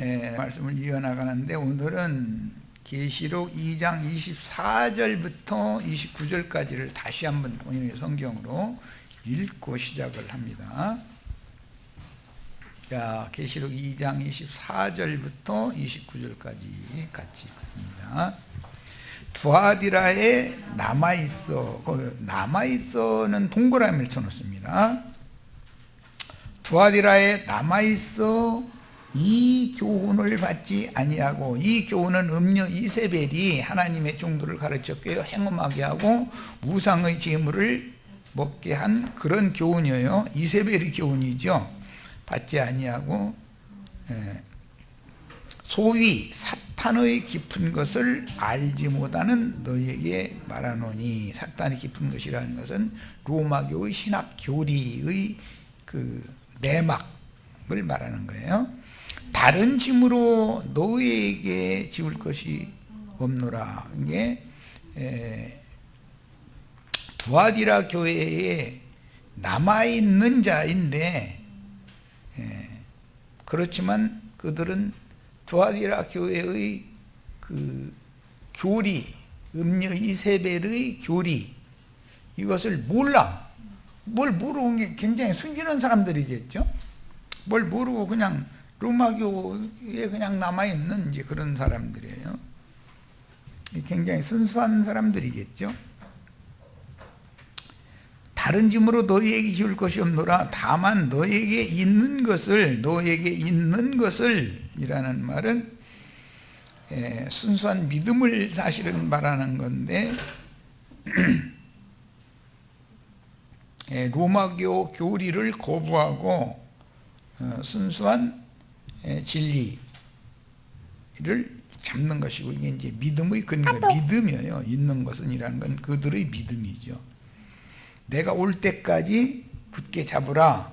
말씀을 이어나가는데, 오늘은 계시록 2장 24절부터 29절까지를 다시 한번 본인의 성경으로 읽고 시작을 합니다. 자, 계시록 2장 24절부터 29절까지 같이 읽습니다. 두아디라에 남아있어, 남아있어는 동그라미를 쳐놓습니다. 두아디라에 남아있어 이 교훈을 받지 아니하고, 이 교훈은 음녀 이세벨이 하나님의 종들을 가르쳤고요, 행음하게 하고 우상의 제물을 먹게 한 그런 교훈이에요. 이세벨의 교훈이죠. 받지 아니하고, 소위 사탄의 깊은 것을 알지 못하는 너희에게 말하노니, 사탄이 깊은 것이라는 것은 로마교의 신학 교리의 그 내막을 말하는 거예요. 다른 짐으로 너희에게 지울 것이 없노라. 이게 두아디라 교회에 남아있는 자인데, 그렇지만 그들은 두아디라 교회의 그 교리, 음녀 이세벨의 교리, 이것을 몰라. 뭘 모르는 게 굉장히 순진한 사람들이겠죠. 뭘 모르고 그냥 로마교에 그냥 남아있는 이제 그런 사람들이에요. 굉장히 순수한 사람들이겠죠. 다른 짐으로 너희에게 지울 것이 없노라. 다만 너희에게 있는 것을, 이라는 말은 순수한 믿음을 사실은 말하는 건데, 로마교 교리를 거부하고 순수한 진리를 잡는 것이고, 이게 이제 믿음의 근거, 믿음이에요. 있는 것은 이라는 건 그들의 믿음이죠. 내가 올 때까지 굳게 잡으라.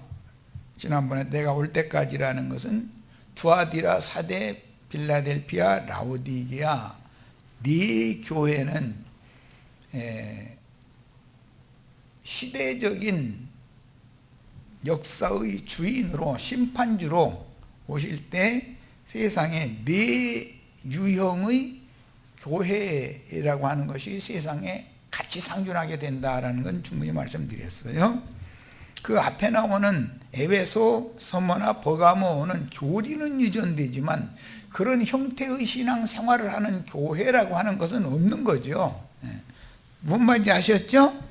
지난번에 내가 올 때까지라는 것은 두아디라, 사대, 빌라델피아, 라오디게아 네 교회는 시대적인 역사의 주인으로, 심판주로 오실 때 세상에 네 유형의 교회라고 하는 것이 세상에 같이 상존하게 된다라는 건 충분히 말씀드렸어요. 그 앞에 나오는 에베소, 서머나 버가모는 교리는 유전되지만 그런 형태의 신앙 생활을 하는 교회라고 하는 것은 없는 거죠. 뭔 말인지 아셨죠?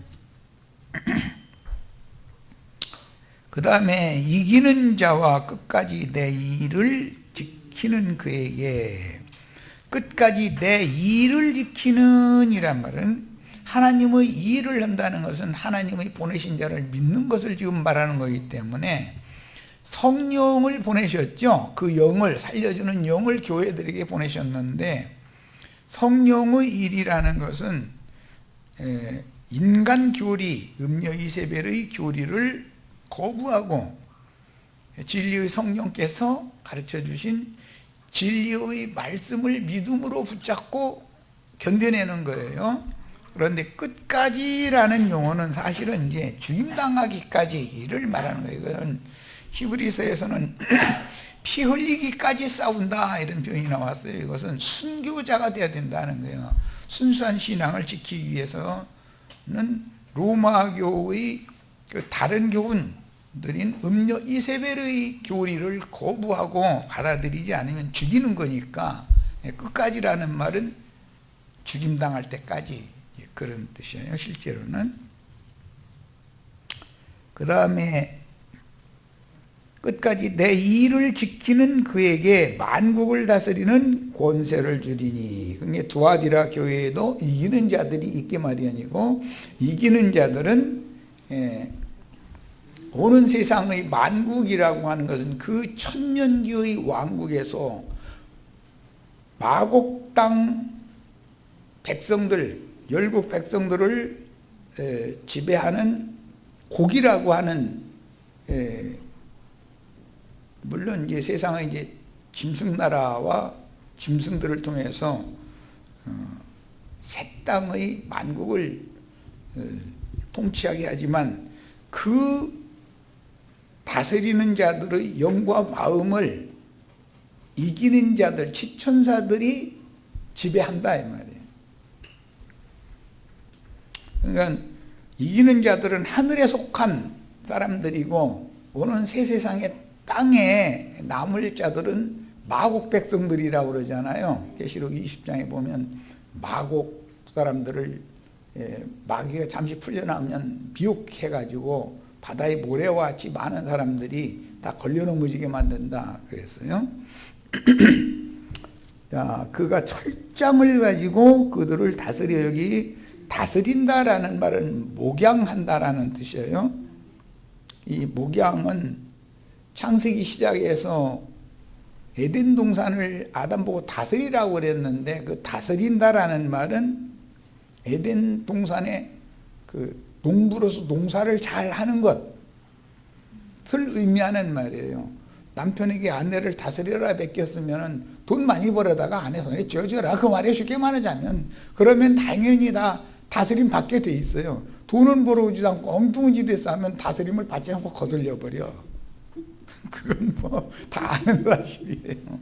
그 다음에 이기는 자와 끝까지 내 일을 지키는 그에게, 끝까지 내 일을 지키는 이란 말은 하나님의 일을 한다는 것은 하나님의 보내신 자를 믿는 것을 지금 말하는 거기 때문에 성령을 보내셨죠. 그 영을, 살려주는 영을 교회들에게 보내셨는데, 성령의 일이라는 것은 인간 교리, 음녀 이세벨의 교리를 거부하고 진리의 성령께서 가르쳐 주신 진리의 말씀을 믿음으로 붙잡고 견뎌내는 거예요. 그런데 끝까지라는 용어는 사실은 이제 죽임당하기까지를 말하는 거예요. 이건 히브리서에서는 피 흘리기까지 싸운다 이런 표현이 나왔어요. 이것은 순교자가 되어야 된다는 거예요. 순수한 신앙을 지키기 위해서는 로마교의 그 다른 교훈들인 음녀 이세벨의 교리를 거부하고 받아들이지 않으면 죽이는 거니까, 끝까지라는 말은 죽임당할 때까지, 그런 뜻이에요. 실제로는. 그 다음에 끝까지 내 일을 지키는 그에게 만국을 다스리는 권세를 주리니. 그게 두아디라 교회에도 이기는 자들이 있게 마련이고, 이기는 자들은 오는 세상의 만국이라고 하는 것은 그 천년기의 왕국에서 마곡 땅 백성들, 열국 백성들을 지배하는 곡이라고 하는, 물론 이제 세상의 이제 짐승나라와 짐승들을 통해서 새 땅의 만국을 통치하게 하지만, 그 다스리는 자들의 영과 마음을 이기는 자들, 지천사들이 지배한다 이 말이에요. 그러니까 이기는 자들은 하늘에 속한 사람들이고 오는 새 세상의 땅에 남을 자들은 마곡 백성들이라고 그러잖아요. 계시록 20장에 보면 마곡 사람들을 마귀가 잠시 풀려나오면 비옥해가지고 바다의 모래와 같이 많은 사람들이 다 걸려넘어지게 만든다 그랬어요. 자, 그가 철장을 가지고 그들을 다스려. 여기 다스린다라는 말은 목양한다라는 뜻이에요. 이 목양은 창세기 시작에서 에덴 동산을 아담 보고 다스리라고 그랬는데 그 다스린다라는 말은 에덴 동산의 그 농부로서 농사를 잘 하는 것을 의미하는 말이에요. 남편에게 아내를 다스려라 베꼈으면 돈 많이 벌어다가 아내 손에 쥐어줘라 그 말에 쉽게 말하자면, 그러면 당연히 다 다스림 받게 돼 있어요. 돈은 벌어오지도 않고 엉뚱한 짓에서 하면 다스림을 받지 않고 거슬려 버려. 그건 뭐 다 아는 사실이에요.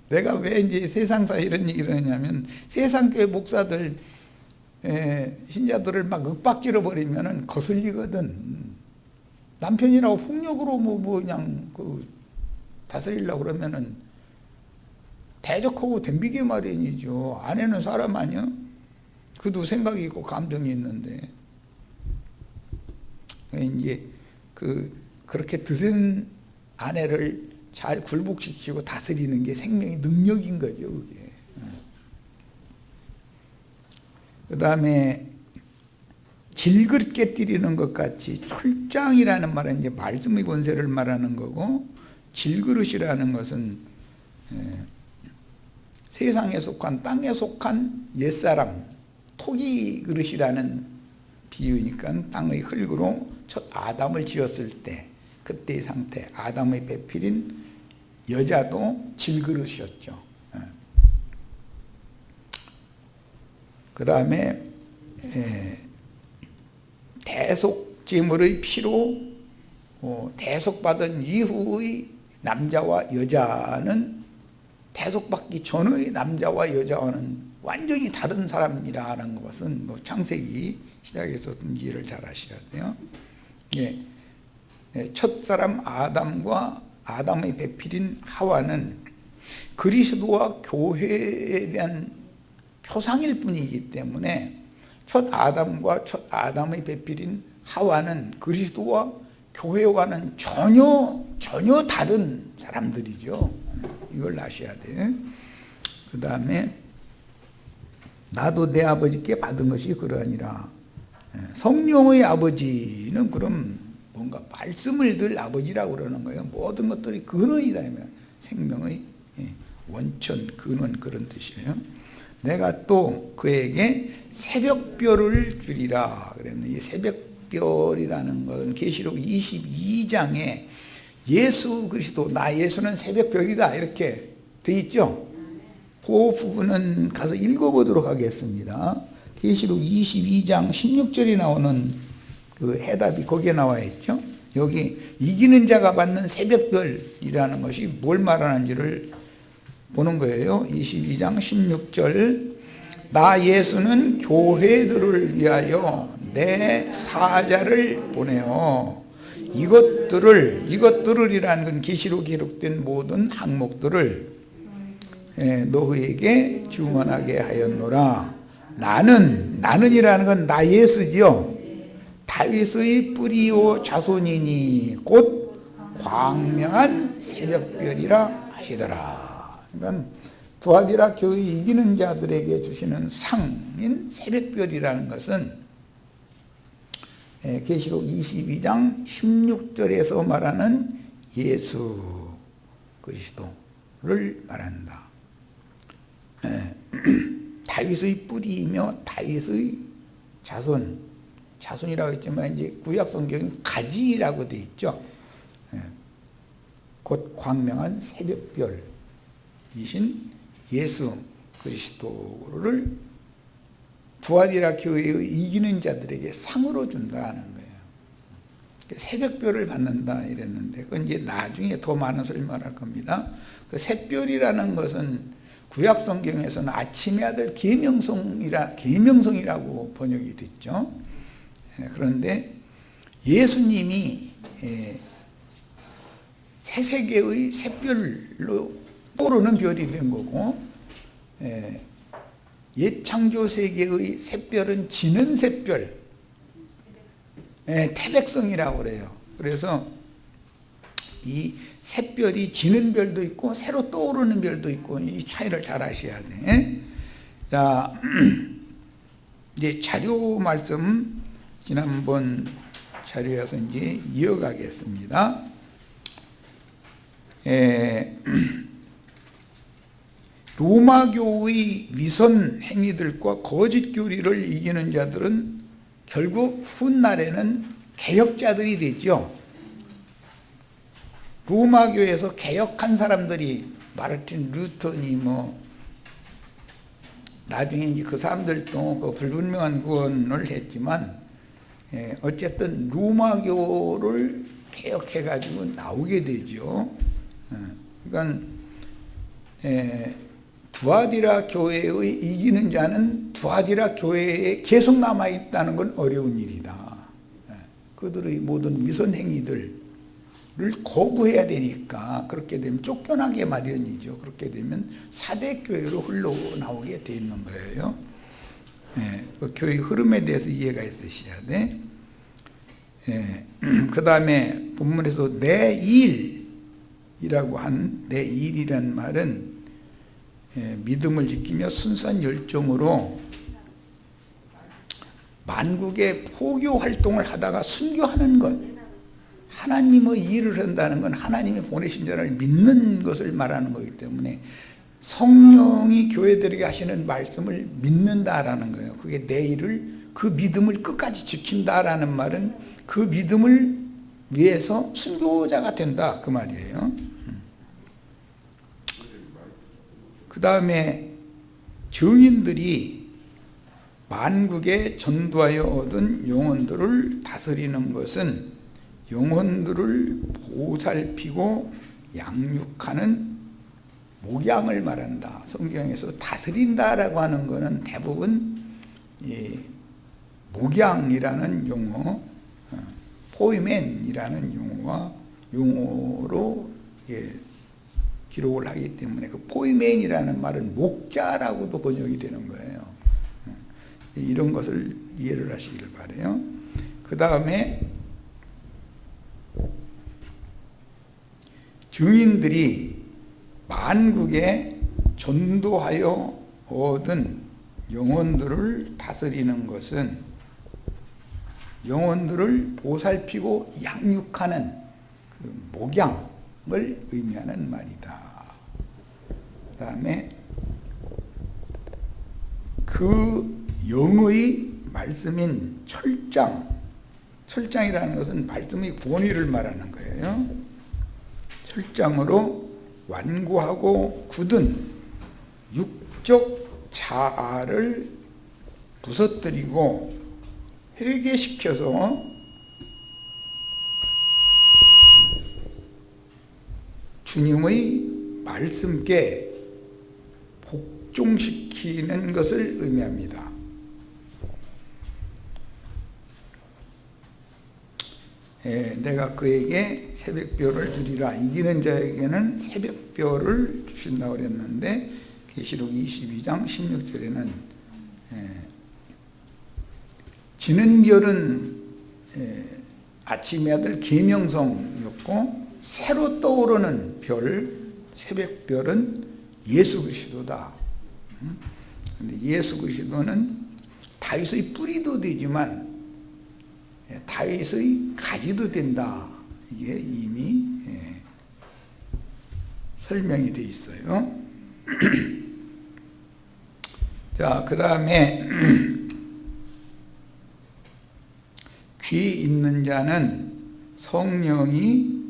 내가 왜 이제 세상사 이런 얘기를 하냐면, 세상교회 목사들 신자들을 막 윽박지러 버리면은 거슬리거든. 남편이라고 폭력으로 뭐 그냥 다스리려고 그러면은 대적하고 덤비기 마련이죠. 아내는 사람 아니야? 그도 생각이 있고 감정이 있는데. 이제 그렇게 드센 아내를 잘 굴복시키고 다스리는 게 생명의 능력인 거죠, 그게. 그 다음에 질그릇 깨뜨리는 것 같이 철장이라는 말은 이제 말씀의 권세를 말하는 거고, 질그릇이라는 것은 세상에 속한 땅에 속한 옛사람, 토기 그릇이라는 비유니까 땅의 흙으로 첫 아담을 지었을 때 그때의 상태, 아담의 배필인 여자도 질그릇이었죠. 그 다음에 대속제물의 피로 대속받은 이후의 남자와 여자는 대속받기 전의 남자와 여자와는 완전히 다른 사람이라는 것은 뭐 창세기 시작에서 이해를 잘 하셔야 돼요. 예. 첫사람 아담과 아담의 배필인 하와는 그리스도와 교회에 대한 표상일 뿐이기 때문에 첫 아담과 첫 아담의 배필인 하와는 그리스도와 교회와는 전혀 다른 사람들이죠. 이걸 아셔야 돼. 그 다음에 나도 내 아버지께 받은 것이 그러하니라. 성령의 아버지는 그럼 뭔가 말씀을 들 아버지라고 그러는 거예요. 모든 것들이 근원이다. 생명의 원천, 근원, 그런 뜻이에요. 내가 또 그에게 새벽별을 주리라 그랬는데, 이 새벽별이라는 것은 계시록 22장에 예수 그리스도, 나 예수는 새벽별이다 이렇게 돼 있죠. 그 부분은 가서 읽어보도록 하겠습니다. 계시록 22장 16절에 나오는 그 해답이 거기에 나와 있죠. 여기 이기는 자가 받는 새벽별이라는 것이 뭘 말하는지를 보는 거예요. 22장 16절, 나 예수는 교회들을 위하여 내 사자를 보내어 이것들이라는 건 계시록 기록된 모든 항목들을 너희에게 증언하게 하였노라. 나는이라는 건 나 예수지요. 다윗의 뿌리요 자손이니 곧 광명한 새벽별이라 하시더라. 그러니까 두아디라 교회 이기는 자들에게 주시는 상인 새벽별이라는 것은 계시록 22장 16절에서 말하는 예수 그리스도를 말한다. 다윗의 뿌리이며 다윗의 자손이라고 했지만 이제 구약 성경은 가지라고 돼 있죠. 곧 광명한 새벽별이신 예수 그리스도를 두아디라 교회의 이기는 자들에게 상으로 준다는 거예요. 새벽별을 받는다 이랬는데, 그건 이제 나중에 더 많은 설명을 할 겁니다. 그 샛별이라는 것은 구약 성경에서는 아침의 아들 계명성이라고 번역이 됐죠. 그런데 예수님이 새 세계의 샛별로 떠오르는 별이 된 거고, 옛 창조 세계의 샛별은 지는 샛별, 태백성이라고 그래요. 그래서 이 샛별이 지는 별도 있고 새로 떠오르는 별도 있고, 이 차이를 잘 아셔야 돼. 자, 이제 자료 말씀 지난번 자료에서 이제 이어가겠습니다. 로마교의 위선 행위들과 거짓 교리를 이기는 자들은 결국 훗날에는 개혁자들이 되죠. 로마교에서 개혁한 사람들이 마르틴 루터니 나중에 이제 그 사람들도 그 불분명한 구원을 했지만, 어쨌든 로마교를 개혁해 가지고 나오게 되죠. 그러니까 두아디라 교회의 이기는 자는 두아디라 교회에 계속 남아있다는 건 어려운 일이다. 그들의 모든 위선 행위들을 거부해야 되니까, 그렇게 되면 쫓겨나게 마련이죠. 그렇게 되면 사대교회로 흘러나오게 돼 있는 거예요. 그 교회 흐름에 대해서 이해가 있으셔야 돼. 그 다음에 본문에서 내 일이라고 한 내 일이란 말은 믿음을 지키며 순수한 열정으로 만국의 포교 활동을 하다가 순교하는 것, 하나님의 일을 한다는 건 하나님이 보내신 자를 믿는 것을 말하는 거기 때문에 성령이 교회들에게 하시는 말씀을 믿는다라는 거예요. 그게 내 일을, 그 믿음을 끝까지 지킨다라는 말은 그 믿음을 위해서 순교자가 된다, 그 말이에요. 그 다음에 증인들이 만국에 전도하여 얻은 영혼들을 다스리는 것은 영혼들을 보살피고 양육하는 목양을 말한다. 성경에서 다스린다라고 하는 것은 대부분 목양이라는 용어, 포이맨이라는 용어로 기록을 하기 때문에 그 포이맨이라는 말은 목자라고도 번역이 되는 거예요. 이런 것을 이해를 하시길 바라요. 그 다음에 증인들이 만국에 전도하여 얻은 영혼들을 다스리는 것은 영혼들을 보살피고 양육하는 그 목양을 의미하는 말이다. 그 다음에 그 영의 말씀인 철장이라는 것은 말씀의 권위를 말하는 거예요. 철장으로 완고하고 굳은 육적 자아를 부서뜨리고 회개시켜서 주님의 말씀께 복종시키는 것을 의미합니다. 내가 그에게 새벽별을 주리라. 이기는 자에게는 새벽별을 주신다고 그랬는데 계시록 22장 16절에는 지는 별은 아침의 아들 계명성이었고, 새로 떠오르는 별, 새벽별은 예수 그리스도다. 근데 예수 그리스도는 다윗의 뿌리도 되지만 다윗의 가지도 된다. 이게 이미 설명이 되어 있어요. 자, 그 다음에 귀 있는 자는 성령이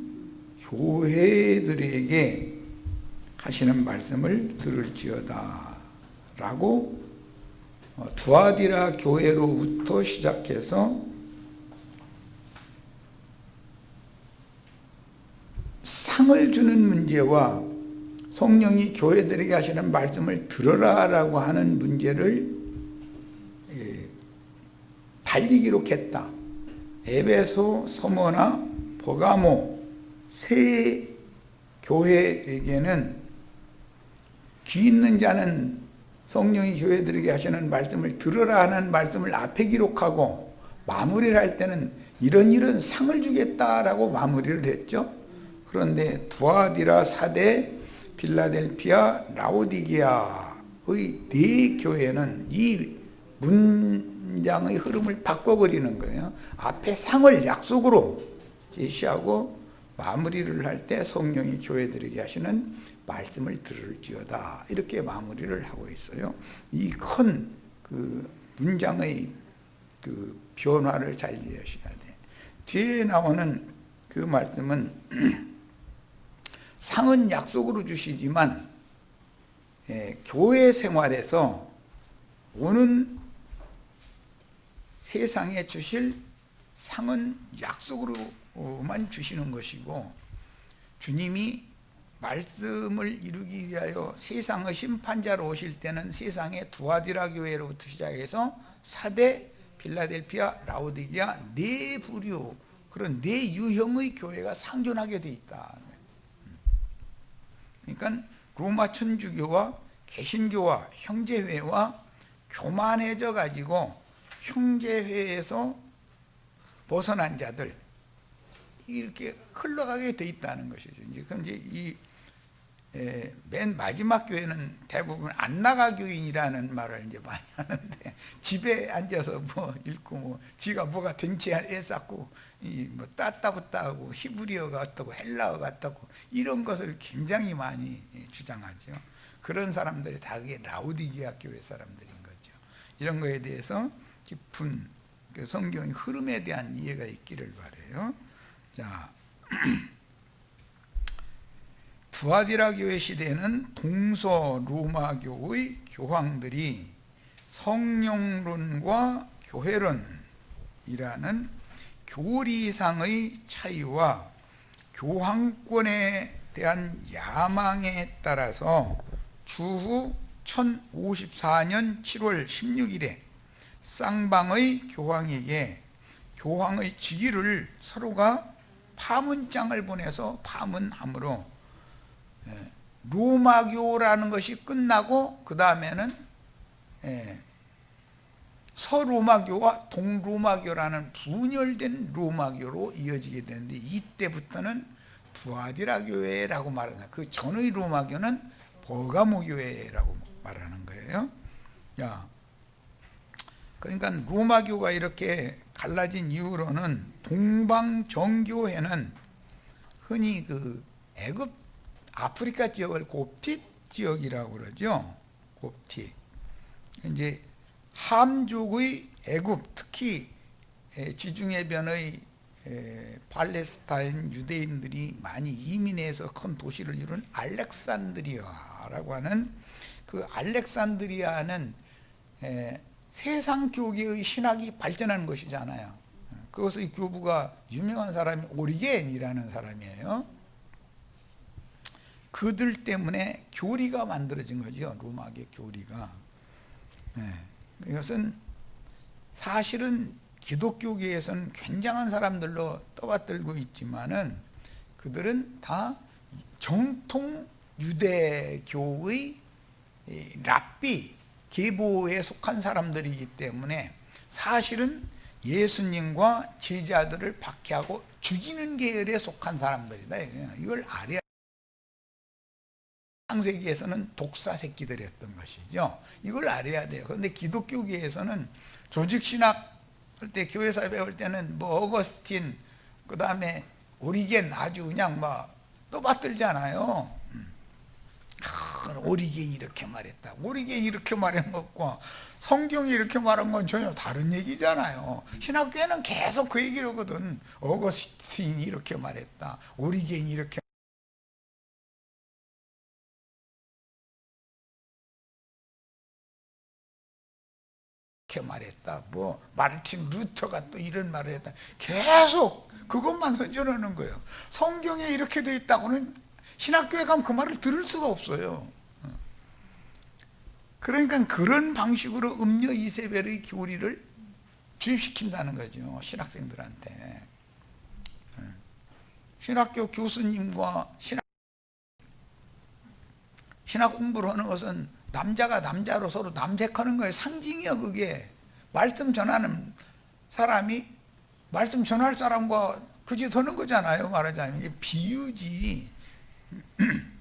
교회들에게 하시는 말씀을 들을지어다 라고 두아디라 교회로부터 시작해서 상을 주는 문제와 성령이 교회들에게 하시는 말씀을 들어라라고 하는 문제를 달리 기록했다. 에베소, 서머나 버가모 세 교회에게는 귀 있는 자는 성령이 교회들에게 하시는 말씀을 들으라 하는 말씀을 앞에 기록하고 마무리를 할 때는 이런 상을 주겠다라고 마무리를 했죠. 그런데 두아디라, 사대, 빌라델피아, 라오디게아의 네 교회는 이 문장의 흐름을 바꿔버리는 거예요. 앞에 상을 약속으로 제시하고 마무리를 할 때 성령이 교회들에게 하시는 말씀을 들을지어다 이렇게 마무리를 하고 있어요. 이 큰 그 문장의 그 변화를 잘 이해하셔야 돼. 뒤에 나오는 그 말씀은 상은 약속으로 주시지만 교회 생활에서 오는 세상에 주실 상은 약속으로만 주시는 것이고, 주님이 말씀을 이루기 위하여 세상의 심판자로 오실 때는 세상의 두아디라 교회로부터 시작해서 사대, 빌라델피아, 라오디게아 네 부류, 그런 네 유형의 교회가 상존하게 돼 있다. 그러니까 로마 천주교와 개신교와 형제회와 교만해져 가지고 형제회에서 벗어난 자들 이렇게 흘러가게 돼 있다는 것이죠. 이제 이 맨 마지막 교회는 대부분 안 나가 교인이라는 말을 이제 많이 하는데, 집에 앉아서 뭐 읽고 뭐 지가 뭐가 된지 애쌓고 뭐 따따붙다하고 히브리어가 어떻고 헬라어가 어떻고 이런 것을 굉장히 많이 주장하죠. 그런 사람들이 다 그게 라오디게아 교회 사람들인 거죠. 이런 거에 대해서 깊은 그 성경의 흐름에 대한 이해가 있기를 바라요. 자, 두아디라 교회 시대에는 동서 로마교의 교황들이 성령론과 교회론이라는 교리상의 차이와 교황권에 대한 야망에 따라서 주후 1054년 7월 16일에 쌍방의 교황에게 교황의 직위를 서로가 파문장을 보내서 파문함으로 로마교라는 것이 끝나고 그 다음에는 서로마교와 동로마교라는 분열된 로마교로 이어지게 되는데, 이때부터는 두아디라 교회라고 말한다. 그 전의 로마교는 버가모 교회라고 말하는 거예요. 야, 그러니까 로마교가 이렇게 갈라진 이후로는 동방정교회는 흔히 그 애굽 아프리카 지역을 곱틱 지역이라고 그러죠. 곱틱. 이제 함족의 애굽, 특히 지중해변의 팔레스타인 유대인들이 많이 이민해서 큰 도시를 이룬 알렉산드리아라고 하는 그 알렉산드리아는 세상 교계의 신학이 발전한 것이잖아요. 그것의 교부가 유명한 사람이 오리겐이라는 사람이에요. 그들 때문에 교리가 만들어진 거죠. 로마계 교리가. 이것은 사실은 기독교계에서는 굉장한 사람들로 떠받들고 있지만은 그들은 다 정통 유대교의 랍비 계보에 속한 사람들이기 때문에 사실은 예수님과 제자들을 박해하고 죽이는 계열에 속한 사람들이다. 이걸 알아야. 창세기에서는 독사 새끼들이었던 것이죠. 이걸 알아야 돼요. 그런데 기독교계에서는 조직신학 할 때, 교회사 배울 때는 뭐 어거스틴, 그 다음에 오리겐 아주 그냥 막 떠받들잖아요. 오리겐이 이렇게 말했다. 오리겐이 이렇게 말한 것과 성경이 이렇게 말한 건 전혀 다른 얘기잖아요. 신학교에는 계속 그 얘기를 하거든. 어거스틴이 이렇게 말했다. 오리겐이 이렇게. 이렇게 말했다. 뭐 마르틴 루터가 또 이런 말을 했다. 계속 그것만 선전하는 거예요. 성경에 이렇게 돼 있다고는 신학교에 가면 그 말을 들을 수가 없어요. 그러니까 그런 방식으로 음녀 이세벨의 교리를 주입시킨다는 거죠. 신학생들한테. 신학교 교수님과 신학 공부를 하는 것은 남자가 남자로 서로 남색하는 거예요. 상징이요, 그게. 말씀 전하는 사람이 말씀 전할 사람과 그짓 하는 거잖아요, 말하자면. 이게 비유지. 그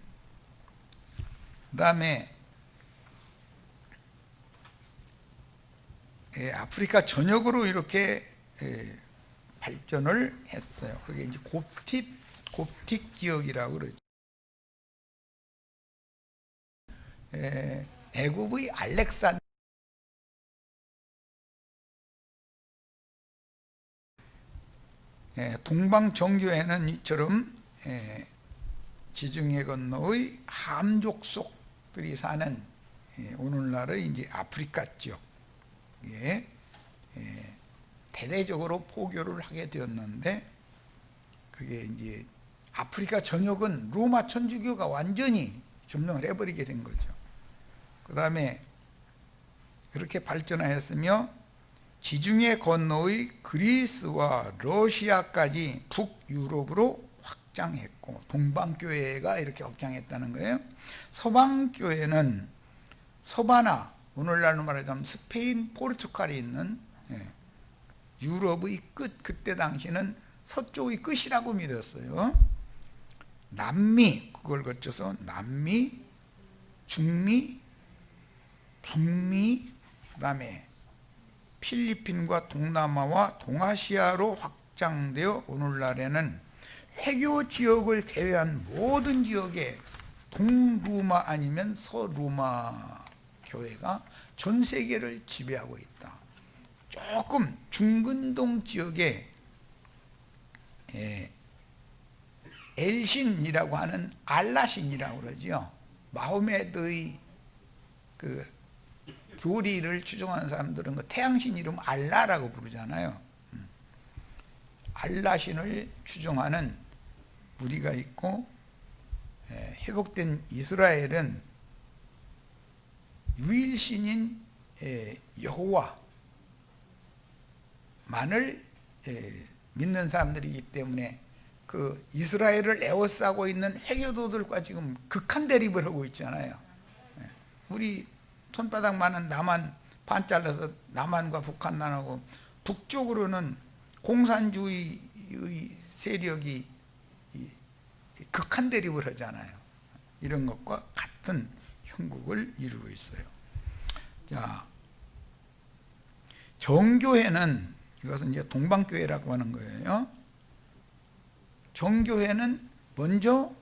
다음에 아프리카 전역으로 이렇게 발전을 했어요. 그게 이제 곱틱 지역이라고 그러죠. 애굽의 알렉산더 동방 정교회는 이처럼 지중해 건너의 함족속들이 사는 오늘날의 이제 아프리카 지역에 대대적으로 포교를 하게 되었는데, 그게 이제 아프리카 전역은 로마 천주교가 완전히 점령을 해버리게 된 거죠. 그 다음에 그렇게 발전하였으며 지중해 건너의 그리스와 러시아까지 북유럽으로 확장했고, 동방교회가 이렇게 확장했다는 거예요. 서방교회는 서바나, 오늘날로 말하자면 스페인, 포르투갈이 있는 유럽의 끝, 그때 당시는 서쪽의 끝이라고 믿었어요. 남미, 그걸 거쳐서 남미, 중미, 북미, 그 다음에 필리핀과 동남아와 동아시아로 확장되어 오늘날에는 회교 지역을 제외한 모든 지역에 동로마 아니면 서로마 교회가 전 세계를 지배하고 있다. 조금 중근동 지역에 엘신이라고 하는 알라신이라고 그러죠. 마호메드의 그 교리를 추종하는 사람들은 그 태양신 이름 알라라고 부르잖아요. 알라신을 추종하는 무리가 있고, 회복된 이스라엘은 유일신인 여호와만을 믿는 사람들이기 때문에 그 이스라엘을 에워싸고 있는 회교도들과 지금 극한 대립을 하고 있잖아요. 우리 손바닥만한 남한 반 잘라서 남한과 북한 나누고, 북쪽으로는 공산주의의 세력이 극한 대립을 하잖아요. 이런 것과 같은 형국을 이루고 있어요. 자, 정교회는, 이것은 이제 동방교회라고 하는 거예요. 정교회는 먼저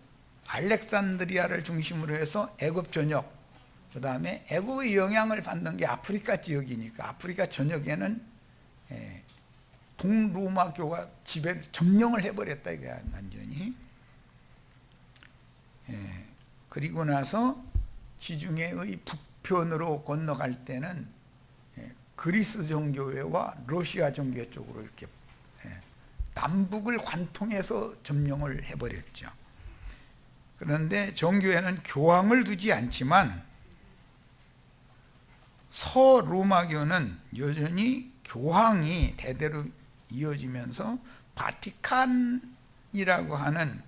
알렉산드리아를 중심으로 해서 애굽 전역, 그 다음에 애굽의 영향을 받는 게 아프리카 지역이니까 아프리카 전역에는 동로마교가 점령을 해버렸다, 이게 완전히. 그리고 나서 지중해의 북편으로 건너갈 때는 그리스 정교회와 러시아 정교회 쪽으로 이렇게 남북을 관통해서 점령을 해버렸죠. 그런데 정교회는 교황을 두지 않지만 서로마교는 여전히 교황이 대대로 이어지면서 바티칸이라고 하는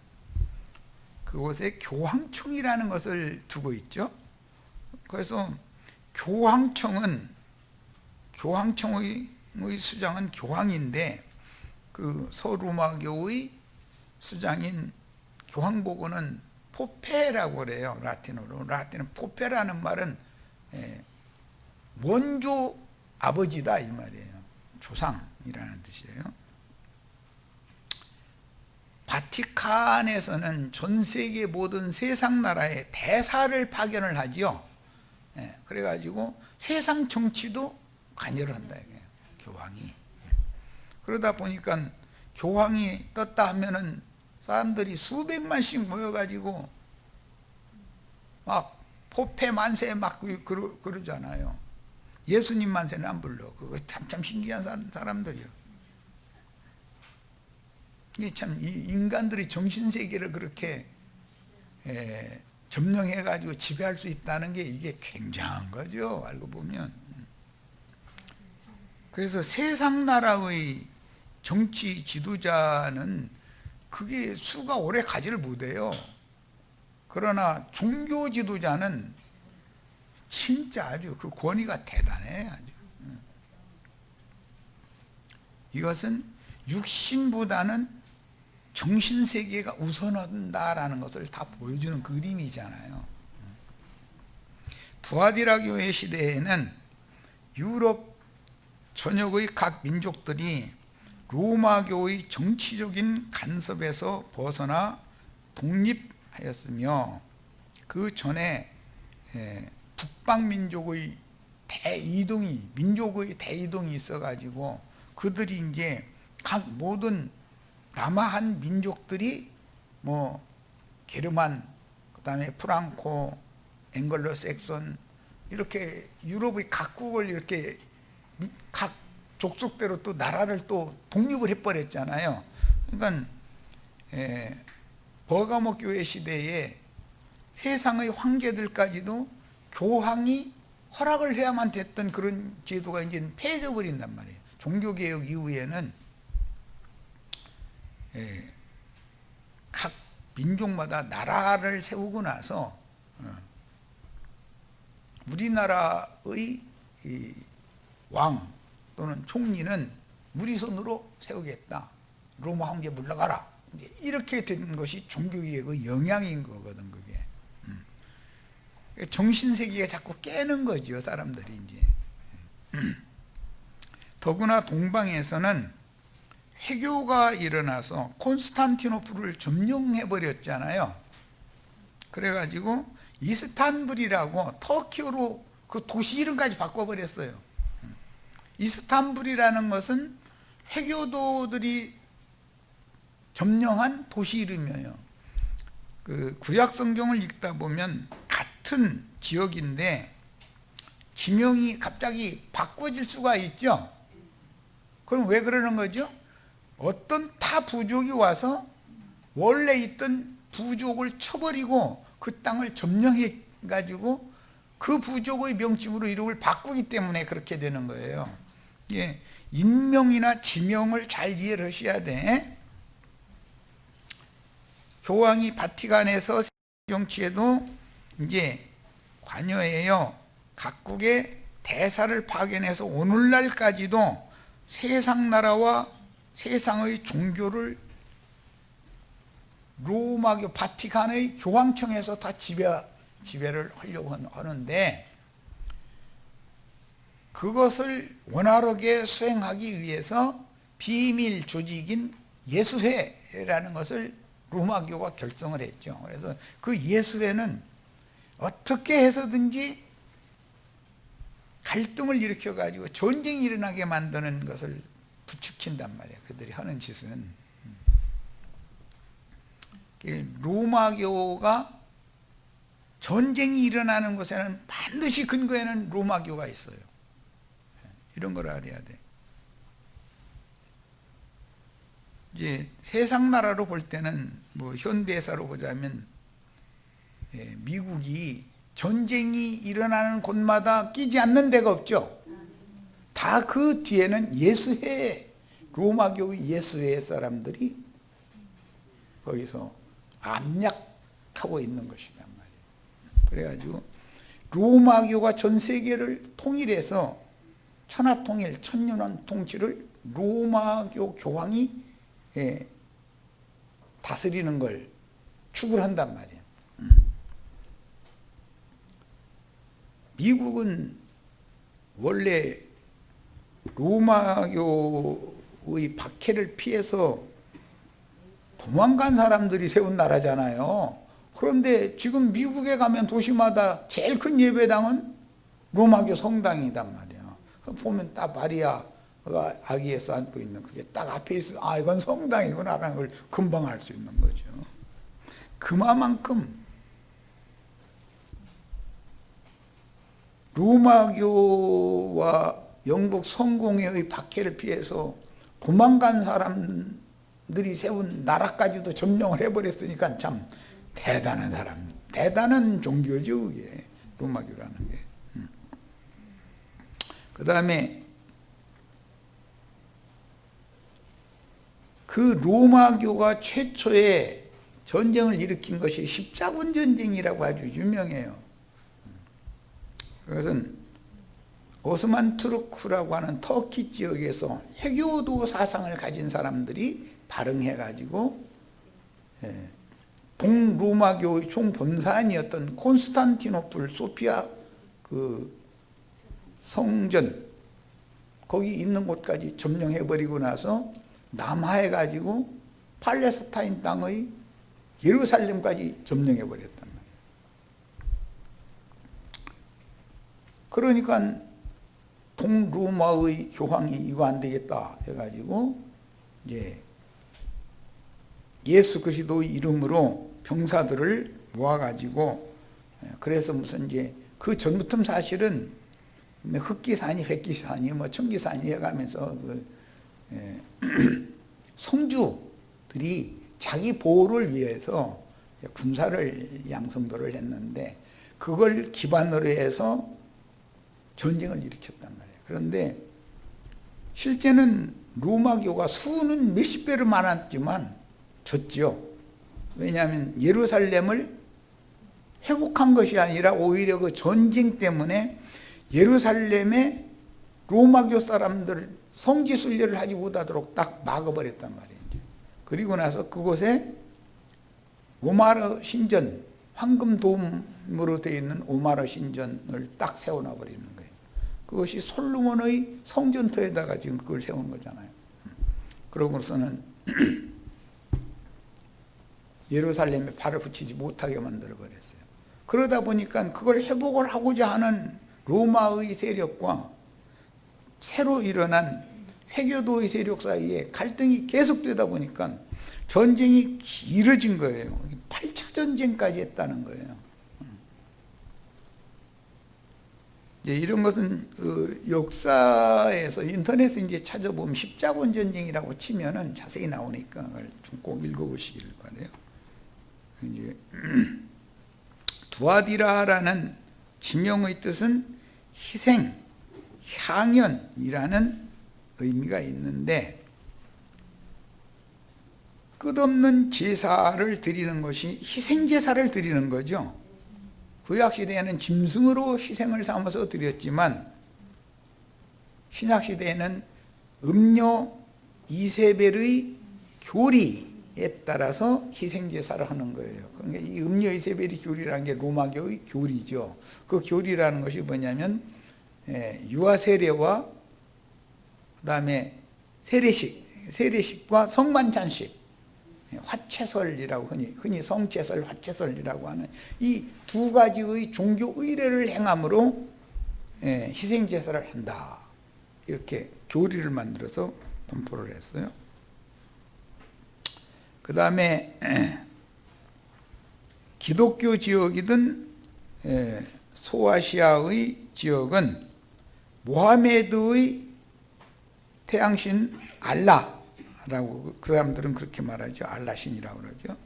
그곳에 교황청이라는 것을 두고 있죠. 그래서 교황청의 수장은 교황인데, 그 서로마교의 수장인 교황보고는 포페라고 그래요. 라틴어로. 라틴은 포페라는 말은 원조 아버지다 이 말이에요. 조상이라는 뜻이에요. 바티칸에서는 전 세계 모든 세상 나라에 대사를 파견을 하지요. 그래가지고 세상 정치도 관여를 한다 이거예요, 교황이. 그러다 보니까 교황이 떴다 하면은 사람들이 수백만씩 모여가지고 막 포폐 만세 막 그러잖아요. 예수님만 세는 안 불러. 그거 참 신기한 사람들이요. 이게 참 인간들이 정신세계를 그렇게 점령해가지고 지배할 수 있다는 게 이게 굉장한 거죠. 알고 보면. 그래서 세상 나라의 정치 지도자는 그게 수가 오래 가지를 못해요. 그러나 종교 지도자는 진짜 아주 그 권위가 대단해. 아주. 이것은 육신보다는 정신세계가 우선한다라는 것을 다 보여주는 그림이잖아요. 두아디라 교회 시대에는 유럽 전역의 각 민족들이 로마교의 정치적인 간섭에서 벗어나 독립하였으며 그 전에 북방민족의 민족의 대이동이 있어가지고 그들이 이제 각 모든 남아한 민족들이 뭐 게르만, 그다음에 프랑코, 앵글로 색손 이렇게 유럽의 각국을 이렇게 각 족속대로 또 나라를 또 독립을 해버렸잖아요. 그러니까 버가모 교회 시대에 세상의 황제들까지도 교황이 허락을 해야만 됐던 그런 제도가 이제 폐해져 버린단 말이에요. 종교개혁 이후에는 각 민족마다 나라를 세우고 나서 우리나라의 왕 또는 총리는 우리 손으로 세우겠다. 로마 황제 물러가라. 이렇게 된 것이 종교개혁의 영향인 거거든, 그게. 정신세계가 자꾸 깨는 거죠, 사람들이 이제. 더구나 동방에서는 회교가 일어나서 콘스탄티노플을 점령해버렸잖아요. 그래가지고 이스탄불이라고 터키어로 그 도시 이름까지 바꿔버렸어요. 이스탄불이라는 것은 회교도들이 점령한 도시 이름이에요. 그 구약 성경을 읽다 보면 같은 지역인데 지명이 갑자기 바꿔질 수가 있죠. 그럼 왜 그러는 거죠? 어떤 타 부족이 와서 원래 있던 부족을 쳐버리고 그 땅을 점령해 가지고 그 부족의 명칭으로 이름을 바꾸기 때문에 그렇게 되는 거예요. 예, 인명이나 지명을 잘 이해를 하셔야 돼. 교황이 바티칸에서 정치에도 이제 관여해요. 각국의 대사를 파견해서 오늘날까지도 세상 나라와 세상의 종교를 로마교 바티칸의 교황청에서 다 지배를 하려고 하는데 그것을 원활하게 수행하기 위해서 비밀 조직인 예수회라는 것을 로마교가 결성을 했죠. 그래서 그 예수회는 어떻게 해서든지 갈등을 일으켜가지고 전쟁이 일어나게 만드는 것을 부추긴단 말이에요. 그들이 하는 짓은. 로마교가 전쟁이 일어나는 곳에는 반드시 근거에는 로마교가 있어요. 이런 걸 알아야 돼. 이제 세상 나라로 볼 때는 뭐 현대사로 보자면 미국이 전쟁이 일어나는 곳마다 끼지 않는 데가 없죠. 다 그 뒤에는 예수회, 로마교의 예수회 사람들이 거기서 압력하고 있는 것이단 말이에요. 그래가지고 로마교가 전 세계를 통일해서 천하통일, 천년왕 통치를 로마교 교황이 다스리는 걸 축을 한단 말이에요. 미국은 원래 로마교의 박해를 피해서 도망간 사람들이 세운 나라잖아요. 그런데 지금 미국에 가면 도시마다 제일 큰 예배당은 로마교 성당이단 말이에요. 보면 딱 마리아가 아기에서 안고 있는 그게 딱 앞에 있어. 아, 이건 성당이구나라는 걸 금방 알 수 있는 거죠. 그만큼 로마교와 영국 성공회의 박해를 피해서 도망간 사람들이 세운 나라까지도 점령을 해버렸으니까 참 대단한 사람, 대단한 종교죠, 그게 로마교라는 게. 그 다음에 그 로마교가 최초의 전쟁을 일으킨 것이 십자군 전쟁이라고 아주 유명해요. 그것은 오스만 투르크라고 하는 터키 지역에서 해교도 사상을 가진 사람들이 발흥해 가지고 동로마교의 총본산이었던 콘스탄티노플 소피아 그 성전 거기 있는 곳까지 점령해 버리고 나서 남하해 가지고 팔레스타인 땅의 예루살렘까지 점령해 버렸단 말이에요. 그러니까 동로마의 교황이 이거 안 되겠다 해가지고 이제 예수 그리스도의 이름으로 병사들을 모아가지고, 그래서 무슨 이제 그 전부터 사실은 흑기사니 백기사니 뭐 청기사니 해가면서 성주들이 자기 보호를 위해서 군사를 양성도를 했는데 그걸 기반으로 해서 전쟁을 일으켰단 말이에요. 그런데 실제는 로마교가 수는 몇십 배로 많았지만 졌죠. 왜냐하면 예루살렘을 회복한 것이 아니라 오히려 그 전쟁 때문에 예루살렘에 로마교 사람들 성지 순례를 하지 못하도록 딱 막아버렸단 말이에요. 그리고 나서 그곳에 오마르 신전, 황금 도움으로 되어 있는 오마르 신전을 딱 세워놔 버리는 거예요. 그것이 솔로몬의 성전터에다가 지금 그걸 세운 거잖아요. 그러고서는 예루살렘에 발을 붙이지 못하게 만들어 버렸어요. 그러다 보니까 그걸 회복을 하고자 하는 로마의 세력과 새로 일어난 회교도의 세력 사이에 갈등이 계속되다 보니까 전쟁이 길어진 거예요. 8차 전쟁까지 했다는 거예요. 이제 이런 것은 역사에서 인터넷에 이제 찾아보면 십자군 전쟁이라고 치면은 자세히 나오니까 그걸 좀 꼭 읽어보시길 바래요. 이제 두아디라라는 지명의 뜻은 희생, 향연이라는 의미가 있는데 끝없는 제사를 드리는 것이 희생제사를 드리는 거죠. 구약시대에는 짐승으로 희생을 삼아서 드렸지만 신약시대에는 음료 이세벨의 교리에 따라서 희생제사를 하는 거예요. 그러니까 이 음료 이세벨의 교리라는 게 로마교의 교리죠. 그 교리라는 것이 뭐냐면 유아세례와 그 다음에 세례식과 성만찬식, 화채설이라고 흔히 성채설, 화채설이라고 하는 이 두 가지의 종교 의례를 행함으로 희생제사를 한다. 이렇게 교리를 만들어서 분포를 했어요. 그 다음에 기독교 지역이든 소아시아의 지역은 모하메드의 태양신 알라라고 그 사람들은 그렇게 말하죠. 알라신이라고 그러죠.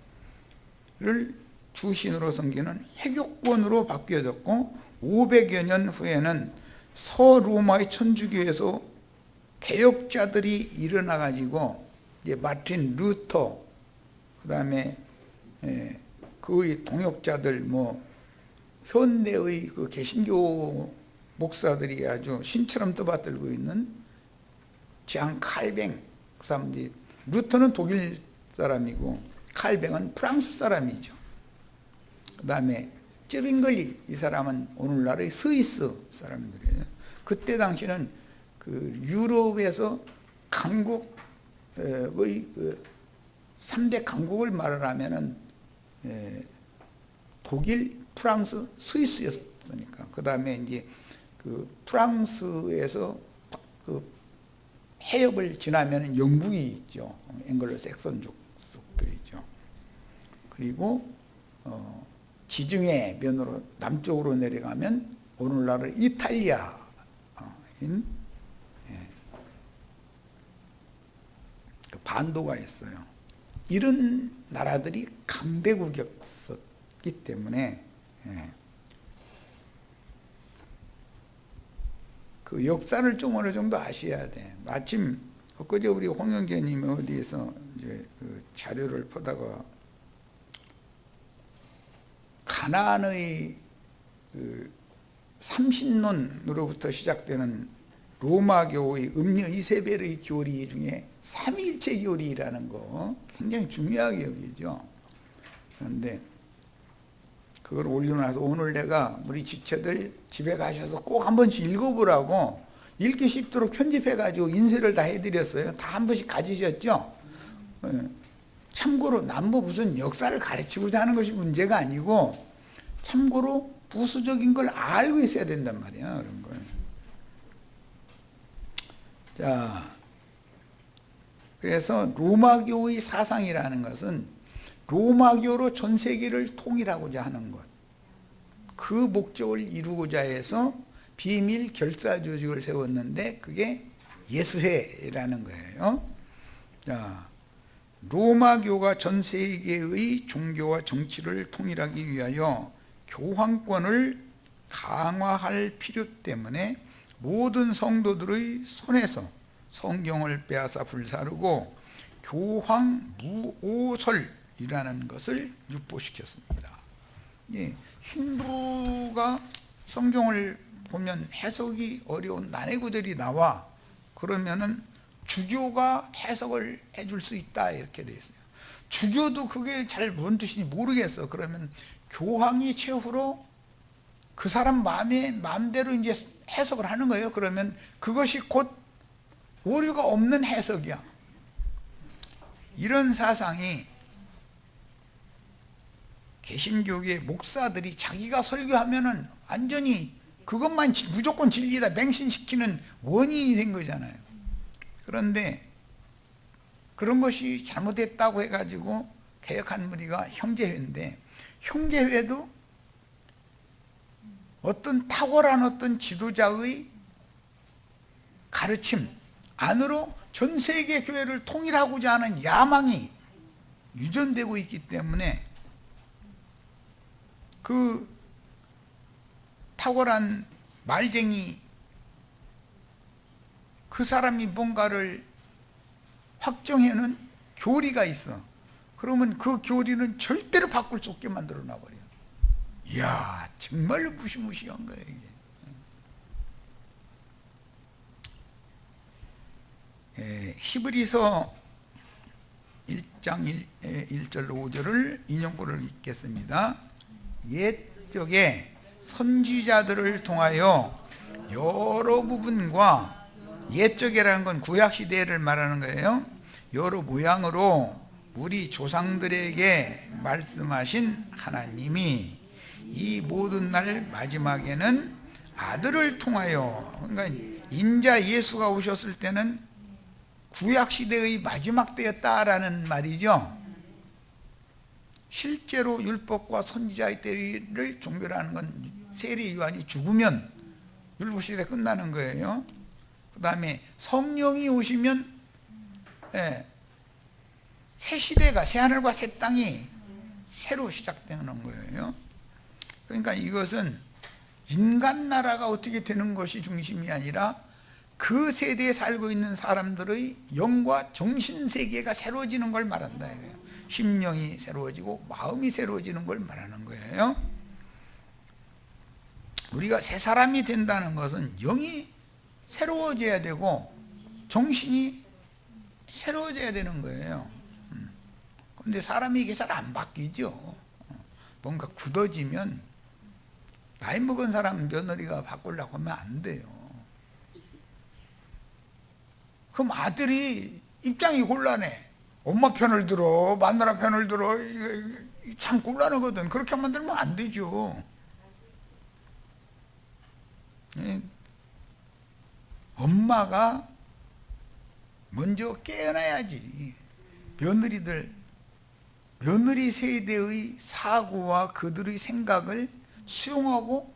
를 주신으로 섬기는 해교권으로 바뀌어졌고 500여 년 후에는 서로마의 천주교에서 개혁자들이 일어나 가지고 이제 마틴 루터, 그다음에 그의 동역자들, 뭐 현대의 그 개신교 목사들이 아주 신처럼 떠받들고 있는 장 칼뱅, 그 사람들이, 루터는 독일 사람이고 칼뱅은 프랑스 사람이죠. 그 다음에 쯔빙글리, 이 사람은 오늘날의 스위스 사람들이에요. 그때 당시는 그 유럽에서 강국의 3대 강국을 말을 하면은 독일, 프랑스, 스위스였으니까. 그 다음에 이제 그 프랑스에서 그 해협을 지나면 영국이 있죠. 앵글로 섹선족들이죠. 그리고 지중해 면으로 남쪽으로 내려가면 오늘날의 이탈리아인 그 반도가 있어요. 이런 나라들이 강대국이었기 때문에 그 역사를 좀 어느 정도 아셔야 돼. 마침 엊그제 우리 홍영재님이 어디에서 이제 그 자료를 보다가 가나안의 그 삼신론으로부터 시작되는 로마교의 음녀 이세벨의 교리 중에 삼위일체 교리라는 거 굉장히 중요하게 여기죠. 그런데 그걸 올려놔서 오늘 내가 우리 지체들 집에 가셔서 꼭 한 번씩 읽어보라고 읽기 쉽도록 편집해가지고 인쇄를 다 해드렸어요. 다 한 번씩 가지셨죠? 참고로 남부 무슨 역사를 가르치고자 하는 것이 문제가 아니고 참고로 부수적인 걸 알고 있어야 된단 말이야. 그런 걸. 자, 그래서 로마교의 사상이라는 것은 로마교로 전 세계를 통일하고자 하는 것, 그 목적을 이루고자 해서 비밀 결사 조직을 세웠는데 그게 예수회라는 거예요. 자, 로마교가 전 세계의 종교와 정치를 통일하기 위하여 교황권을 강화할 필요 때문에 모든 성도들의 손에서 성경을 빼앗아 불사르고 교황 무오설이라는 것을 유포시켰습니다. 예, 신부가 성경을 보면 해석이 어려운 난해 구절이 나와 그러면은 주교가 해석을 해줄 수 있다 이렇게 돼 있어요. 주교도 그게 잘 뭔 뜻인지 모르겠어. 그러면 교황이 최후로 그 사람 마음대로 이제 해석을 하는 거예요. 그러면 그것이 곧 오류가 없는 해석이야. 이런 사상이 개신교계 목사들이 자기가 설교하면은 완전히 그것만 무조건 진리다 맹신시키는 원인이 된 거잖아요. 그런데 그런 것이 잘못됐다고 해가지고 개혁한 무리가 형제회인데 형제회도 어떤 탁월한 어떤 지도자의 가르침 안으로 전 세계 교회를 통일하고자 하는 야망이 유전되고 있기 때문에 그 탁월한 말쟁이 그 사람이 뭔가를 확정해놓은 교리가 있어. 그러면 그 교리는 절대로 바꿀 수 없게 만들어 놔버려. 이야, 정말로 무시무시한 거예요, 이게. 히브리서 1장 1절 5절을 인용구를 읽겠습니다. 옛적에 선지자들을 통하여 여러 부분과 옛적이라는 건 구약시대를 말하는 거예요. 여러 모양으로 우리 조상들에게 말씀하신 하나님이 이 모든 날 마지막에는 아들을 통하여, 그러니까 인자 예수가 오셨을 때는 구약시대의 마지막 때였다라는 말이죠. 실제로 율법과 선지자의 때를 종결하는 건 세례 요한이 죽으면 율법시대 끝나는 거예요. 그 다음에 성령이 오시면 새 시대가, 새 하늘과 새 땅이 새로 시작되는 거예요. 그러니까 이것은 인간 나라가 어떻게 되는 것이 중심이 아니라 그 세대에 살고 있는 사람들의 영과 정신 세계가 새로워지는 걸 말한다 이거예요. 심령이 새로워지고 마음이 새로워지는 걸 말하는 거예요. 우리가 새 사람이 된다는 것은 영이 새로워져야 되고 정신이 새로워져야 되는 거예요. 그런데 사람이 이게 잘 안 바뀌죠. 뭔가 굳어지면 나이 먹은 사람 며느리가 바꾸려고 하면 안 돼요. 그럼 아들이 입장이 곤란해. 엄마 편을 들어, 마누라 편을 들어. 참 곤란하거든. 그렇게 만들면 안 되죠. 엄마가 먼저 깨어나야지. 며느리 세대의 사고와 그들의 생각을 수용하고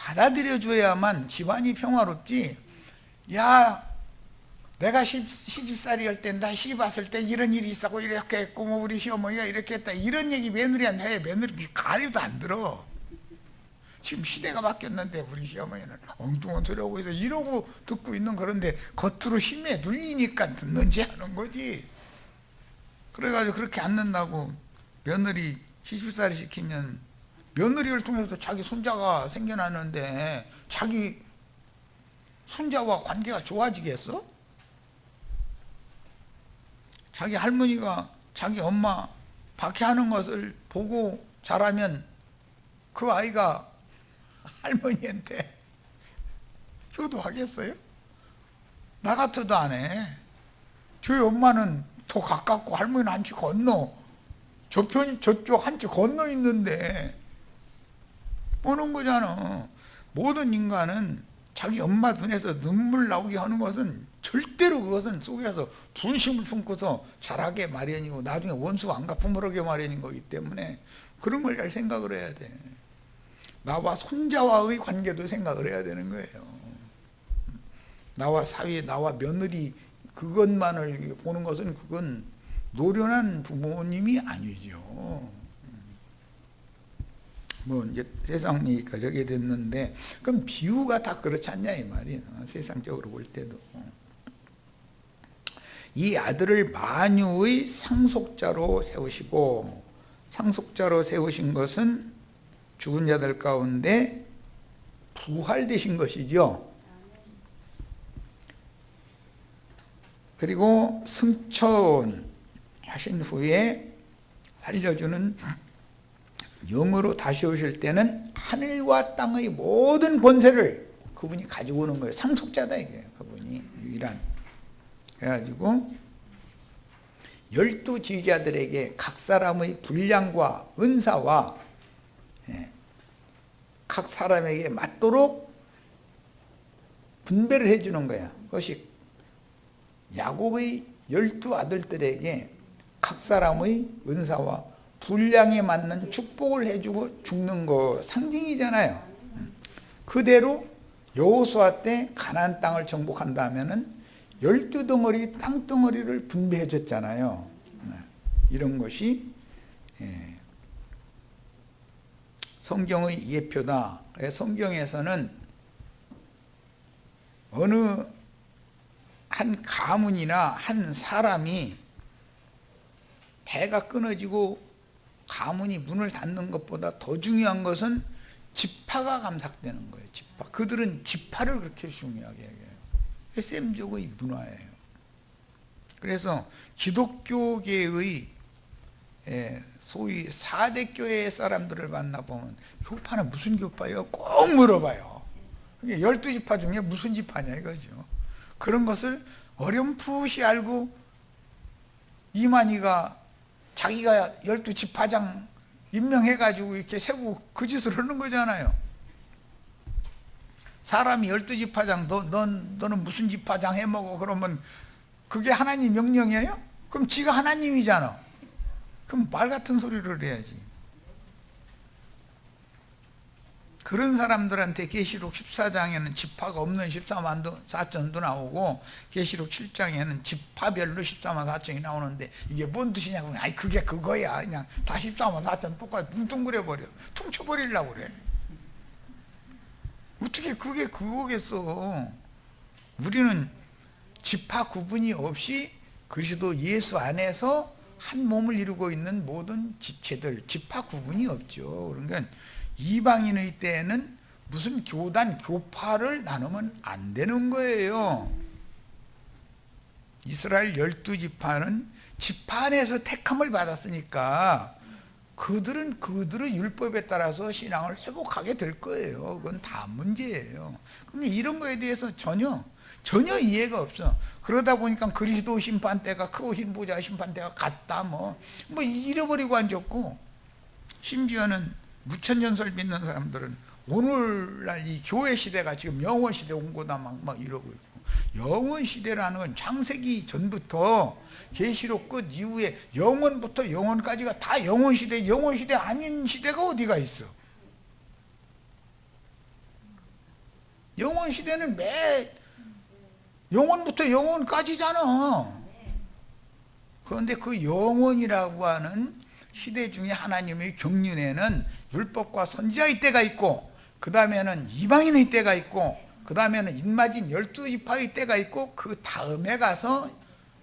받아들여줘야만 집안이 평화롭지. 야, 내가 시집살이 할 때, 나 시집 왔을 때 이런 일이 있었고 이렇게 했고 뭐 우리 시어머니가 이렇게 했다, 이런 얘기 며느리한테 해. 며느리 가리도 안 들어. 지금 시대가 바뀌었는데 우리 시어머니는 엉뚱한 소리 하고 있어 이러고 듣고 있는. 그런데 겉으로 힘에 눌리니까 듣는지 하는 거지. 그래가지고 그렇게 안 듣는다고 며느리 시집살이 시키면 며느리를 통해서 자기 손자가 생겨났는데 자기 손자와 관계가 좋아지겠어? 자기 할머니가 자기 엄마 박해하는 것을 보고 자라면 그 아이가 할머니한테 효도하겠어요? 나 같아도 안 해. 저희 엄마는 더 가깝고 할머니는 한치 건너, 저쪽 한치 건너 있는데 보는 거잖아. 모든 인간은 자기 엄마 눈에서 눈물 나오게 하는 것은 절대로 그것은 속에서 분심을 품고서 자라게 마련이고 나중에 원수가 안 갚음을 하게 마련인 거기 때문에 그런 걸 잘 생각을 해야 돼. 나와 손자와의 관계도 생각을 해야 되는 거예요. 나와 사위, 나와 며느리 그것만을 보는 것은 그건 노련한 부모님이 아니죠. 뭐 이제 세상 얘기가 저게 됐는데, 그럼 비유가 다 그렇지 않냐 이 말이에요. 세상적으로 볼 때도 이 아들을 만유의 상속자로 세우시고, 상속자로 세우신 것은 죽은 자들 가운데 부활되신 것이죠. 그리고 승천하신 후에 살려주는 영으로 다시 오실 때는 하늘과 땅의 모든 권세를 그분이 가지고 오는 거예요. 상속자다 이게. 그분이 유일한. 그래가지고 12 지휘자들에게 각 사람의 분량과 은사와 각 사람에게 맞도록 분배를 해주는 거야. 그것이 야곱의 12 아들들에게 각 사람의 은사와 분량에 맞는 축복을 해주고 죽는 거 상징이잖아요. 그대로 여호수아 때 가나안 땅을 정복한다면은 12덩어리 땅덩어리를 분배해 줬잖아요. 이런 것이 성경의 예표다. 성경에서는 어느 한 가문이나 한 사람이 배가 끊어지고 가문이 문을 닫는 것보다 더 중요한 것은 지파가 감삭되는 거예요. 지파. 그들은 지파를 그렇게 중요하게 해요. 셈족의 문화예요. 그래서 기독교계의 소위 4대 교회 사람들을 만나보면 교파는 무슨 교파예요? 꼭 물어봐요. 12지파 중에 무슨 지파냐 이거죠. 그런 것을 어렴풋이 알고 이만희가 자기가 12지파장 임명해가지고 이렇게 세고 그 짓을 하는 거잖아요. 사람이 12지파장 너는 무슨 지파장 해먹어 그러면 그게 하나님 명령이에요? 그럼 지가 하나님이잖아. 그럼 말 같은 소리를 해야지. 그런 사람들한테 계시록 14장에는 지파가 없는 14만 4천도 나오고 계시록 7장에는 지파별로 14만 4천이 나오는데 이게 뭔 뜻이냐고. 아니 그게 그거야. 그냥 다 14만 4천 똑같이 뭉뚱그려버려. 퉁쳐버리려고 그래. 어떻게 그게 그거겠어. 우리는 지파 구분이 없이 그리스도 예수 안에서 한 몸을 이루고 있는 모든 지체들, 지파 구분이 없죠. 그러니까 이방인의 때에는 무슨 교단, 교파를 나누면 안 되는 거예요. 이스라엘 12지파는 지파 안에서 택함을 받았으니까 그들은 그들의 율법에 따라서 신앙을 회복하게 될 거예요. 그건 다 문제예요. 근데 이런 거에 대해서 전혀 이해가 없어. 그러다 보니까 그리스도 심판대가 크고 흰 보좌 심판대가 같다 뭐 잃어버리고 앉았고, 심지어는 무천년설 믿는 사람들은 오늘날 이 교회 시대가 지금 영원 시대 온 거다 막 이러고 있고, 영원 시대라는 건 창세기 전부터 계시록 끝 이후에 영원부터 영원까지가 다 영원 시대, 영원 시대 아닌 시대가 어디가 있어? 영원 시대는 영원부터 영원까지잖아. 그런데 그 영원이라고 하는 시대 중에 하나님의 경륜에는 율법과 선지자의 때가 있고, 그 다음에는 이방인의 때가 있고, 그 다음에는 인마진 12지파의 때가 있고, 그 다음에 가서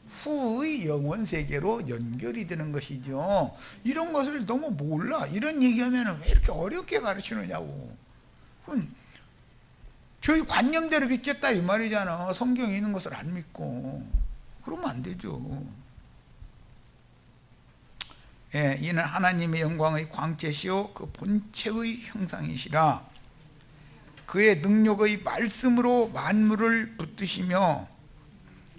후의 영원 세계로 연결이 되는 것이죠. 이런 것을 너무 몰라. 이런 얘기하면 왜 이렇게 어렵게 가르치느냐고. 그건 저희 관념대로 믿겠다 이 말이잖아. 성경에 있는 것을 안 믿고. 그러면 안 되죠. 예, 이는 하나님의 영광의 광채시요 그 본체의 형상이시라. 그의 능력의 말씀으로 만물을 붙드시며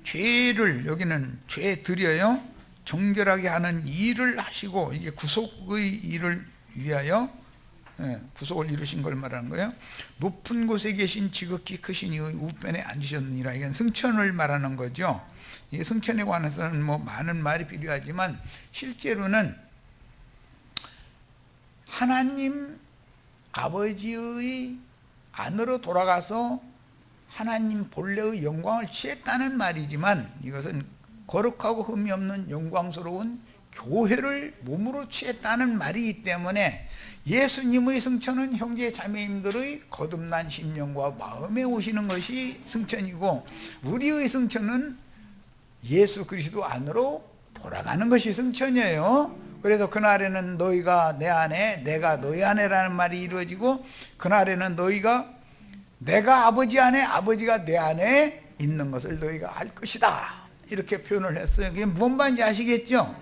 죄를, 여기는 죄들여요, 정결하게 하는 일을 하시고, 이게 구속의 일을 위하여, 구속을 이루신 걸 말하는 거예요. 높은 곳에 계신 지극히 크신 이의 우편에 앉으셨느니라. 이건 승천을 말하는 거죠. 이 승천에 관해서는 뭐 많은 말이 필요하지만 실제로는 하나님 아버지의 안으로 돌아가서 하나님 본래의 영광을 취했다는 말이지만, 이것은 거룩하고 흠이 없는 영광스러운 교회를 몸으로 취했다는 말이기 때문에 예수님의 승천은 형제 자매님들의 거듭난 심령과 마음에 오시는 것이 승천이고, 우리의 승천은 예수 그리스도 안으로 돌아가는 것이 승천이에요. 그래서 그날에는 너희가 내 안에 내가 너희 안에라는 말이 이루어지고, 그날에는 너희가 내가 아버지 안에 아버지가 내 안에 있는 것을 너희가 알 것이다, 이렇게 표현을 했어요. 그게 뭔 말인지 아시겠죠?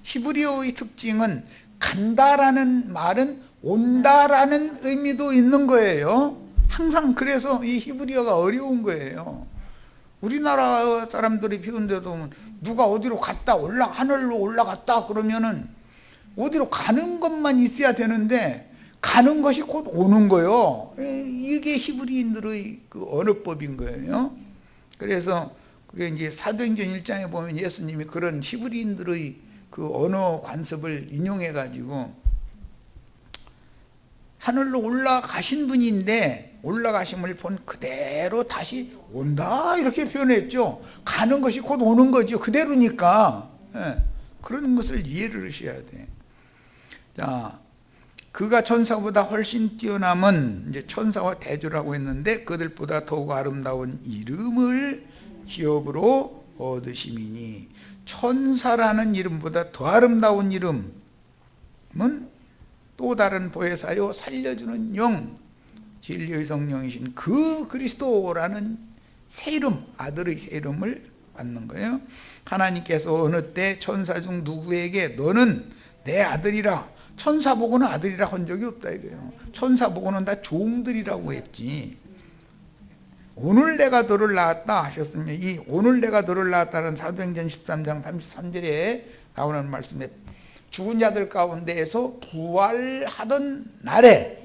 히브리어의 특징은 간다라는 말은 온다라는 의미도 있는 거예요. 항상 그래서 이 히브리어가 어려운 거예요. 우리나라 사람들이 표현돼도 누가 어디로 갔다 하늘로 올라갔다 그러면은 어디로 가는 것만 있어야 되는데 가는 것이 곧 오는 거예요. 이게 히브리인들의 그 언어법인 거예요. 그래서 그게 이제 사도행전 1장에 보면 예수님이 그런 히브리인들의 그 언어 관습을 인용해 가지고 하늘로 올라가신 분인데 올라가심을 본 그대로 다시 온다, 이렇게 표현했죠. 가는 것이 곧 오는 거죠. 그대로니까. 그런 것을 이해를 하셔야 돼. 자, 그가 천사보다 훨씬 뛰어남은, 이제 천사와 대조를 하고 있는데, 그들보다 더욱 아름다운 이름을 기업으로 얻으심이니, 천사라는 이름보다 더 아름다운 이름은 또 다른 보혜사요 살려주는 영, 진리의 성령이신 그 그리스도라는 새 이름, 아들의 새 이름을 받는 거예요. 하나님께서 어느 때 천사 중 누구에게 너는 내 아들이라, 천사 보고는 아들이라 한 적이 없다 이거예요. 천사 보고는 다 종들이라고 했지. 오늘 내가 너를 낳았다 하셨으면, 이 오늘 내가 너를 낳았다는 사도행전 13장 33절에 나오는 말씀에 죽은 자들 가운데에서 부활하던 날에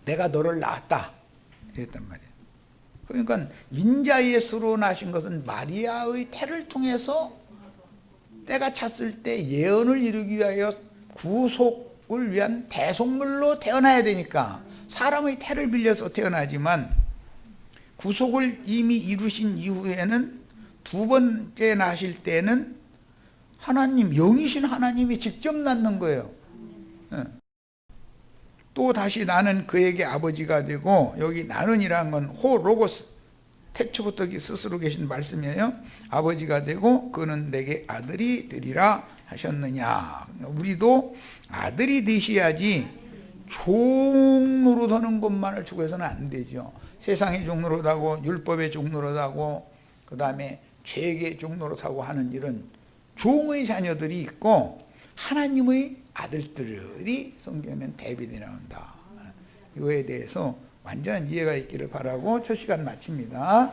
내가 너를 낳았다 이랬단 말이에요. 그러니까 인자 예수로 나신 것은 마리아의 태를 통해서 때가 찼을 때 예언을 이루기 위하여 구속을 위한 대속물로 태어나야 되니까 사람의 태를 빌려서 태어나지만, 구속을 이미 이루신 이후에는 두 번째 나실 때는 하나님, 영이신 하나님이 직접 낳는 거예요. 또 다시 나는 그에게 아버지가 되고, 여기 나는이라는 건 호 로고스, 태초부터 스스로 계신 말씀이에요. 아버지가 되고 그는 내게 아들이 되리라 하셨느냐. 우리도 아들이 되셔야지 종 노릇하는 것만을 추구해서는 안 되죠. 세상의 종 노릇하고 율법의 종 노릇하고 그 다음에 죄의 종 노릇하고 하는 이런 종의 자녀들이 있고, 하나님의 아들들이 성경에는 대비되어 나온다. 이거에 대해서 완전한 이해가 있기를 바라고 첫 시간 마칩니다.